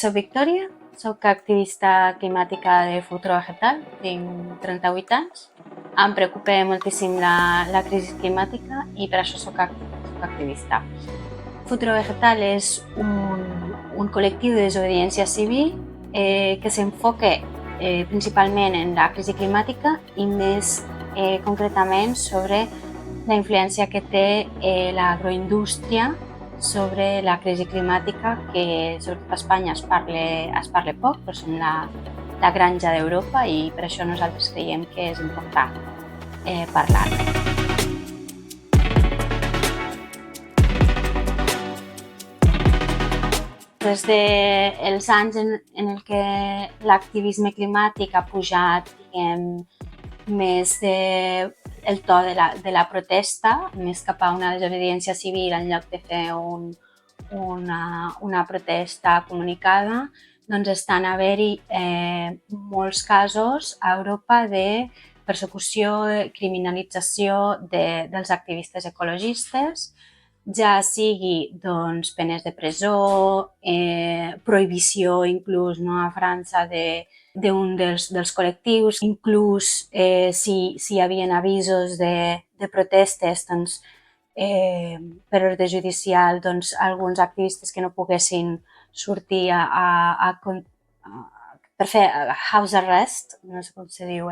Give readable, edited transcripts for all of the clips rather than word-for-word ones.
Soc Victòria, soc activista climàtica de Futuro Vegetal, tinc 38 anys. Em preocupa moltíssim la crisi climàtica i per això soc activista. Futuro Vegetal és un col·lectiu de desobediència civil que s'enfoca principalment en la crisi climàtica i més concretament sobre la influència que té l'agroindústria sobre la crisi climàtica, que sobretot a Espanya es parla poc, però som la granja d'Europa i per això nosaltres creiem que és important parlar-ne. Des dels anys en què l'activisme climàtic ha pujat més el to de la protesta, més cap a una desobediència civil en lloc de fer una protesta comunicada, doncs estan a haver-hi molts casos a Europa de persecució, criminalització dels activistes ecologistes, ja sigui penes de presó, prohibició inclús a França d'un dels col·lectius, inclús si hi havia avisos de protestes per ordre judicial, alguns activistes que no poguessin sortir per fer house arrest, no sé com se diu,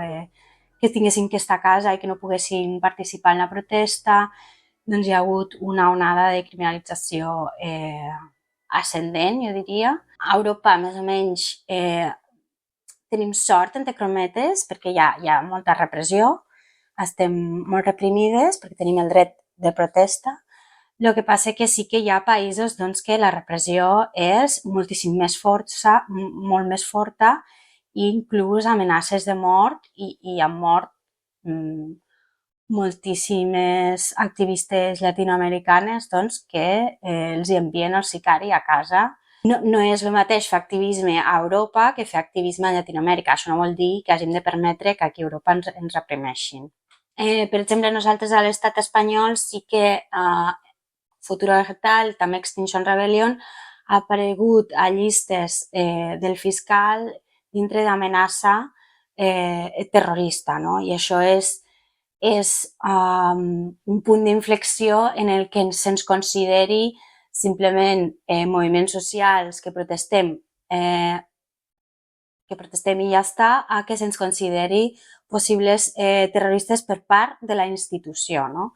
que tinguessin que estar a casa i que no poguessin participar en la protesta. Doncs hi ha hagut una onada de criminalització ascendent, jo diria. A Europa, més o menys, tenim sort, entre crometes, perquè hi ha molta repressió, estem molt reprimides perquè tenim el dret de protesta. El que passa que sí que hi ha països que la repressió és moltíssim més forta, molt més forta, i inclús amenaces de mort, i han mort moltíssimes activistes llatinoamericanes que els envien el sicari a casa. No és el mateix fer activisme a Europa que fer activisme a Llatinoamèrica. Això no vol dir que hàgim de permetre que aquí a Europa ens reprimeixin. Per exemple, nosaltres a l'estat espanyol sí que Futuro Vegetal, també Extinction Rebellion, ha aparegut a llistes del fiscal dintre d'amenaça terrorista, no? I això és un punt d'inflexió en el que se'ns consideri simplement moviments socials que protestem i ja està, a que se'ns consideri possibles terroristes per part de la institució, no?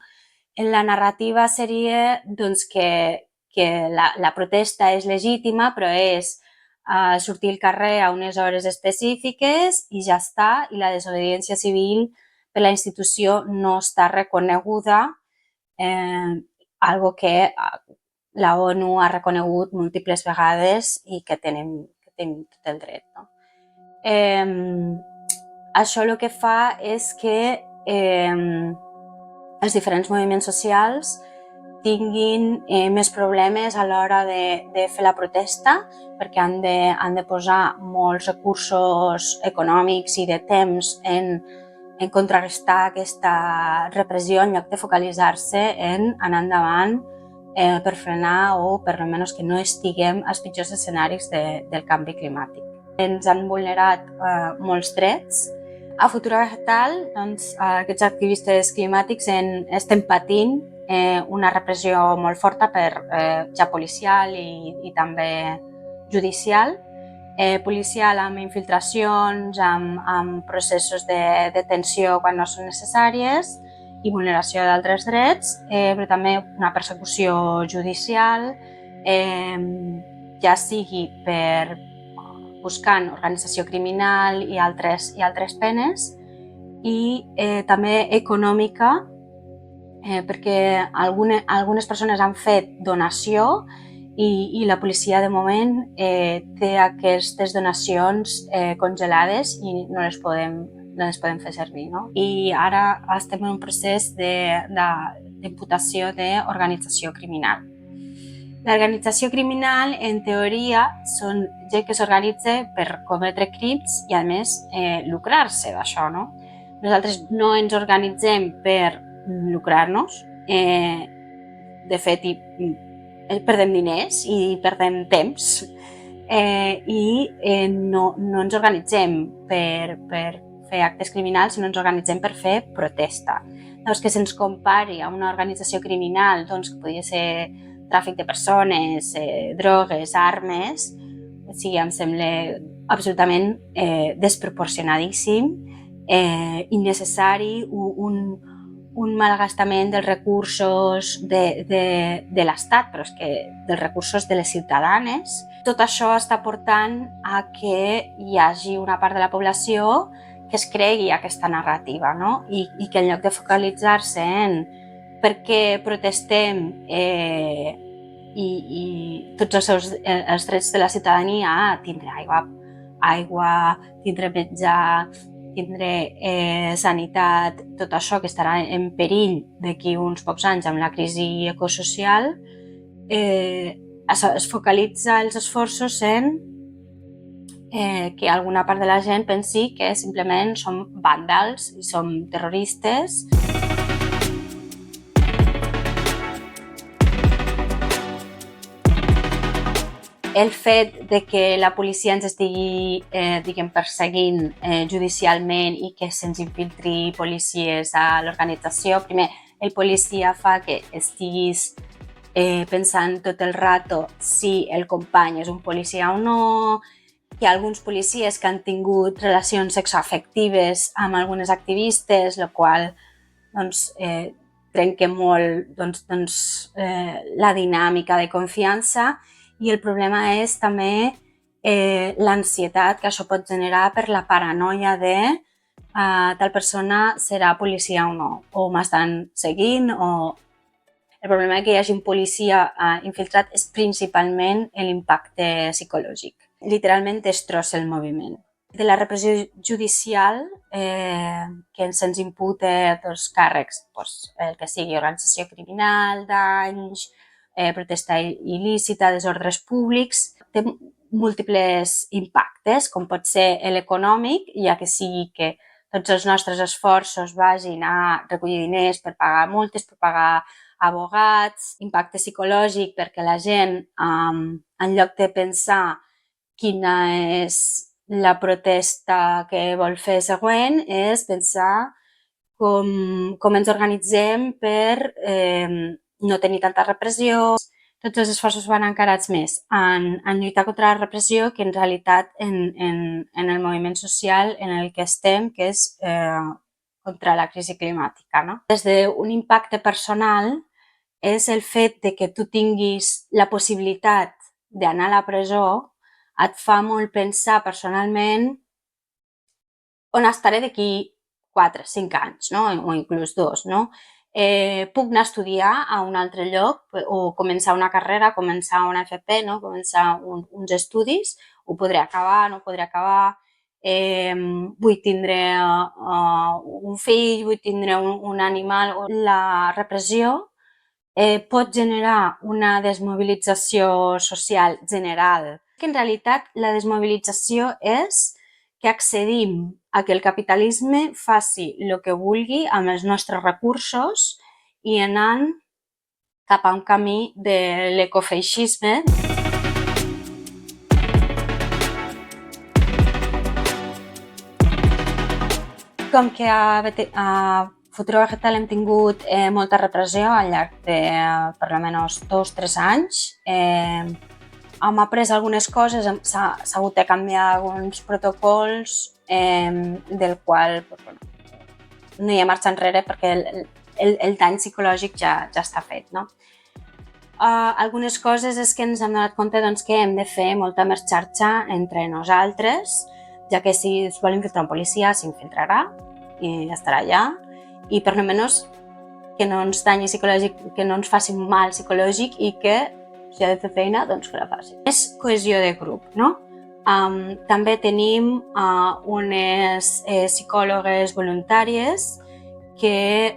La narrativa seria que la protesta és legítima, però és sortir al carrer a unes hores específiques i ja està, i la desobediència civil per la institució no està reconeguda, algo que la ONU ha reconegut múltiples vegades i que tenim tot el dret, no? Això el que fa és que els diferents moviments socials tinguin més problemes a l'hora de fer la protesta, perquè han de posar molts recursos econòmics i de temps en contrarrestar aquesta repressió en lloc de focalitzar-se en anar endavant per frenar o per almenys que no estiguem als pitjors escenaris del canvi climàtic. Ens han vulnerat molts drets. A Futuro Vegetal, aquests activistes climàtics estem patint una repressió molt forta ja policial i també judicial. Policial amb infiltracions, amb processos de detenció quan no són necessàries i vulneració d'altres drets, però també una persecució judicial, ja sigui per buscant organització criminal i altres penes, i també econòmica, perquè algunes persones han fet donació i la policia de moment té aquestes donacions congelades i no les podem fer servir, no? I ara estem en un procés d'imputació d'organització criminal. L'organització criminal, en teoria, són gent que s'organitza per cometre crims i, a més, lucrar-se d'això, no? Nosaltres no ens organitzem per lucrar-nos. De fet, perdem diners i perdem temps i no ens organitzem per fer actes criminals, sinó ens organitzem per fer protesta. Llavors, que se'ns compari a una organització criminal, doncs, que podria ser tràfic de persones, drogues, armes, sí, em sembla absolutament desproporcionadíssim, innecessari, un malgastament dels recursos de l'Estat, però és que dels recursos de les ciutadanes. Tot això està portant a que hi hagi una part de la població que es cregui aquesta narrativa, no? I que en lloc de focalitzar-se en per què protestem i tots els drets de la ciutadania, tindre aigua, tindre menjar, tindre sanitat, tot això que estarà en perill d'aquí uns pocs anys amb la crisi ecosocial, es focalitza els esforços en que alguna part de la gent pensi que simplement som vàndals i som terroristes. El fet de que la policia ens estigui perseguint judicialment i que se'ns infiltri policies a l'organització, primer, el policia fa que estiguis pensant tot el rato si el company és un policia o no, que alguns policies que han tingut relacions sexoafectives amb algunes activistes, el qual trenca molt la dinàmica de confiança, i el problema és també l'ansietat que això pot generar per la paranoia de tal persona serà policia o no, o m'estan seguint, o... El problema que hi hagi un policia infiltrat és principalment l'impacte psicològic. Literalment destrossa el moviment. De la repressió judicial, que se'ns imputa càrrecs, el que sigui organització criminal, danys, protesta il·lícita, desordres públics, té múltiples impactes, com pot ser l'econòmic, ja que sigui que tots els nostres esforços vagin a recollir diners per pagar multes, per pagar abogats, impacte psicològic perquè la gent, en lloc de pensar quina és la protesta que vol fer següent, és pensar com ens organitzem per no tenir tanta repressió. Tots els esforços van encarats més en lluitar contra la repressió que en realitat en el moviment social en el que estem, que és contra la crisi climàtica, no? Des d'un impacte personal és el fet de que tu tinguis la possibilitat d'anar a la presó et fa molt pensar personalment on estaré d'aquí 4, 5 anys, no? O inclús 2, no? Puc anar a estudiar a un altre lloc o començar una carrera, començar una FP, no? Començar uns estudis, ho podré acabar, no ho podré acabar, vull tindre un fill, vull tindre un animal. La repressió pot generar una desmobilització social general, que en realitat la desmobilització és que accedim a que el capitalisme faci el que vulgui amb els nostres recursos i anant cap a un camí de l'ecofeixisme. Com que a Futuro Vegetal hem tingut molta repressió al llarg de per almenys 2-3 anys, hem après algunes coses, s'ha hagut de canviar alguns protocols del qual no hi ha marxa enrere perquè el dany psicològic ja està fet, no? Algunes coses és que ens hem donat compte que hem de fer molta més xarxa entre nosaltres, ja que si es vol infiltrar un policia, s'infiltrarà i estarà allà, i per almenys que no ens danyi psicològic, que no ens faci mal psicològic i que si ha de fer feina, doncs que la faci. És cohesió de grup, no? També tenim unes psicòlogues voluntàries que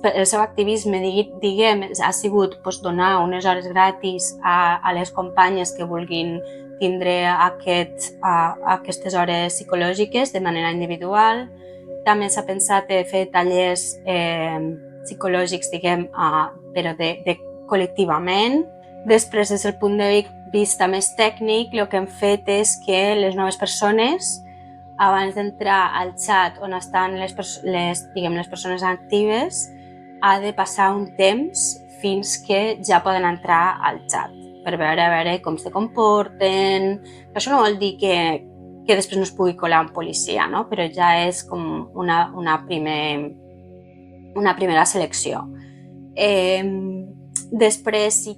el seu activisme, diguem, ha sigut donar unes hores gratis a les companyes que vulguin tindre aquestes hores psicològiques de manera individual. També s'ha pensat en fer tallers psicològics, diguem, però col·lectivament. Després, des del punt de vista més tècnic, el que hem fet és que les noves persones, abans d'entrar al xat on estan les persones actives, ha de passar un temps fins que ja poden entrar al xat, per veure com se comporten. Això no vol dir que després no es pugui colar un policia, no? Però ja és com una primera selecció. Després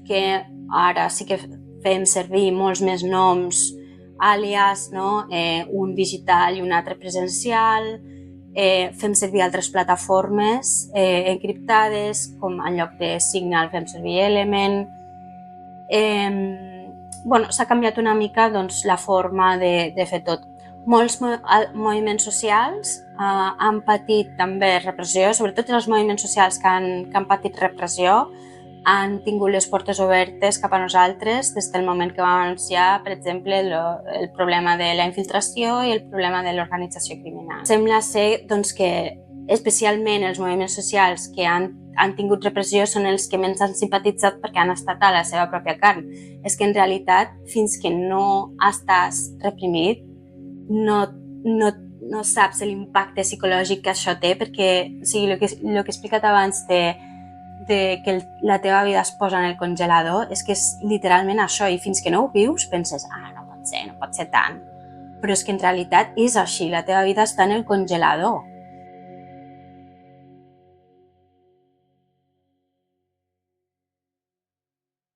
ara sí que fem servir molts més noms, àlies, no? Un digital i un altre presencial. Fem servir altres plataformes encriptades, com en lloc de Signal fem servir Element. S'ha canviat una mica la forma de fer tot. Molts moviments socials han patit també repressió, sobretot els moviments socials que han patit repressió han tingut les portes obertes cap a nosaltres des del moment que vam anunciar, per exemple, el problema de la infiltració i el problema de l'organització criminal. Sembla ser que especialment els moviments socials que han tingut repressió són els que menys han simpatitzat perquè han estat a la seva pròpia carn. És que en realitat, fins que no estàs reprimit, no saps l'impacte psicològic que això té, perquè el que he explicat abans de que la teva vida es posa en el congelador és que és literalment això, i fins que no ho vius penses, no pot ser tant. Però és que en realitat és així, la teva vida està en el congelador.